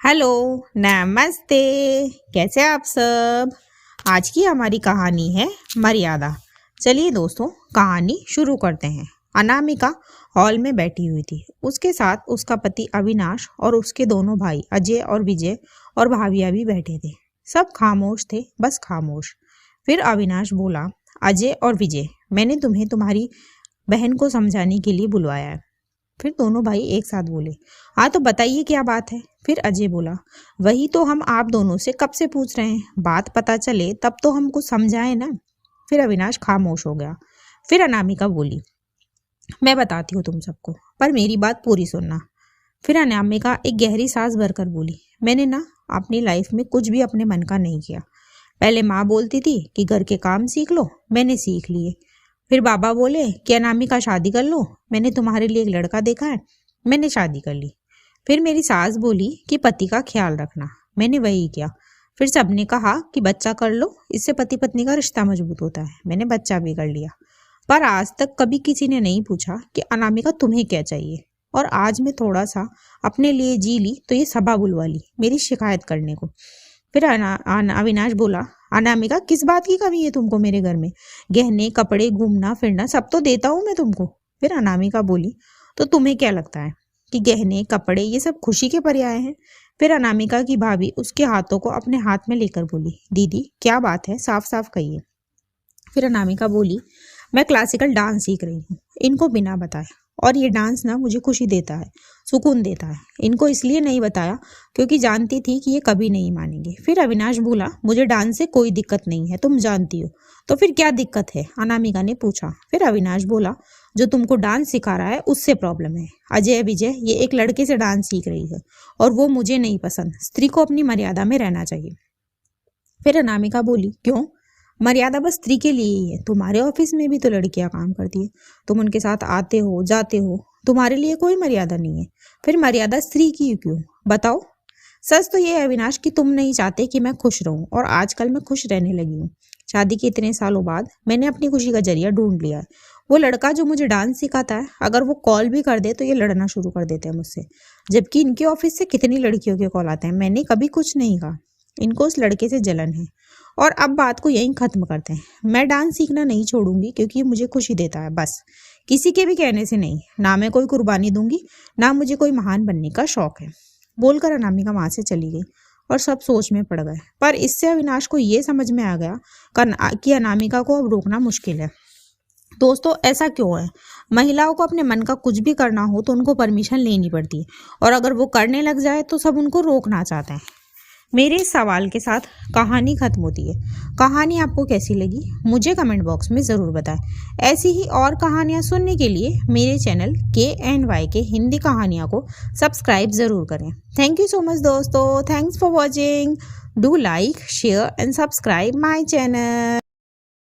Hello, नमस्ते। कैसे आप सब। आज की हमारी कहानी है मर्यादा। चलिए दोस्तों, कहानी शुरू करते हैं। अनामिका हॉल में बैठी हुई थी। उसके साथ उसका पति अविनाश और उसके दोनों भाई अजय और विजय और भाभिया भी बैठे थे। सब खामोश थे, बस खामोश। फिर अविनाश बोला, अजय और विजय, मैंने तुम्हें तुम्हारी बहन को समझाने के लिए बुलवाया है। फिर दोनों भाई एक साथ बोले, हाँ तो बताइए क्या बात है। फिर अजय बोला, वही तो हम आप दोनों से कब से पूछ रहे हैं, बात पता चले तब तो हम कुछ समझाए ना। फिर अविनाश खामोश हो गया। फिर अनामिका बोली, मैं बताती हूँ तुम सबको, पर मेरी बात पूरी सुनना। फिर अनामिका एक गहरी सांस भरकर बोली, मैंने ना अपनी लाइफ में कुछ भी अपने मन का नहीं किया। पहले माँ बोलती थी कि घर के काम सीख लो, मैंने सीख लिए। फिर बाबा बोले कि अनामिका शादी कर लो, मैंने तुम्हारे लिए एक लड़का देखा है, मैंने शादी कर ली। फिर मेरी सास बोली कि पति का ख्याल रखना, मैंने वही किया। फिर सबने कहा कि बच्चा कर लो, इससे पति पत्नी का रिश्ता मजबूत होता है, मैंने बच्चा भी कर लिया। पर आज तक कभी किसी ने नहीं पूछा कि अनामिका तुम्हें क्या चाहिए। और आज मैं थोड़ा सा अपने लिए जी ली तो ये सभा बुलवा ली मेरी शिकायत करने को। फिर अविनाश बोला, अनामिका किस बात की कमी है तुमको मेरे घर में? गहने कपड़े घूमना फिरना सब तो देता हूँ मैं तुमको। फिर अनामिका बोली, तो तुम्हें क्या लगता है कि गहने कपड़े ये सब खुशी के पर्याय हैं? फिर अनामिका की भाभी उसके हाथों को अपने हाथ में लेकर बोली, दीदी क्या बात है, साफ साफ कहिए। फिर अनामिका बोली, मैं क्लासिकल डांस सीख रही हूँ इनको बिना बताए, और ये डांस ना मुझे खुशी देता है, सुकून देता है। इनको इसलिए नहीं बताया क्योंकि जानती थी कि ये कभी नहीं मानेंगे। फिर अविनाश बोला, मुझे डांस से कोई दिक्कत नहीं है, तुम जानती हो। तो फिर क्या दिक्कत है, अनामिका ने पूछा। फिर अविनाश बोला, जो तुमको डांस सिखा रहा है उससे प्रॉब्लम है। अजय विजय ये एक लड़के से डांस सीख रही है और वो मुझे नहीं पसंद। स्त्री को अपनी मर्यादा में रहना चाहिए। फिर अनामिका बोली, क्यों? मर्यादा बस स्त्री के लिए ही है, तुम्हारे ऑफिस में भी तो लड़कियां काम करती है, तुम उनके साथ आते हो जाते हो, तुम्हारे लिए कोई मर्यादा नहीं है। फिर मर्यादा स्त्री की क्यों, बताओ। सच तो ये है अविनाश कि तुम नहीं चाहते कि मैं खुश रहूं, और आजकल मैं खुश रहने लगी हूँ। शादी के इतने सालों बाद मैंने अपनी खुशी का जरिया ढूंढ लिया है। वो लड़का जो मुझे डांस सिखाता है, अगर वो कॉल भी कर दे तो ये लड़ना शुरू कर देते हैं मुझसे, जबकि इनके ऑफिस से कितनी लड़कियों के कॉल आते हैं। मैंने कभी कुछ नहीं कहा, इनको उस लड़के से जलन है। और अब बात को यहीं खत्म करते हैं। मैं डांस सीखना नहीं छोड़ूंगी क्योंकि ये मुझे खुशी देता है, बस किसी के भी कहने से नहीं। ना मैं कोई कुर्बानी दूंगी, ना मुझे कोई महान बनने का शौक है। बोलकर अनामिका वहां से चली गई और सब सोच में पड़ गए। पर इससे अविनाश को ये समझ में आ गया कि अनामिका को अब रोकना मुश्किल है। दोस्तों, ऐसा क्यों है? महिलाओं को अपने मन का कुछ भी करना हो तो उनको परमिशन लेनी पड़ती है, और अगर वो करने लग जाए तो सब उनको रोकना चाहते हैं। मेरे इस सवाल के साथ कहानी खत्म होती है। कहानी आपको कैसी लगी मुझे कमेंट बॉक्स में ज़रूर बताएं। ऐसी ही और कहानियाँ सुनने के लिए मेरे चैनल KNY के हिंदी कहानियाँ को सब्सक्राइब ज़रूर करें। थैंक यू सो मच दोस्तों, thanks for watching. Do like share and subscribe my channel.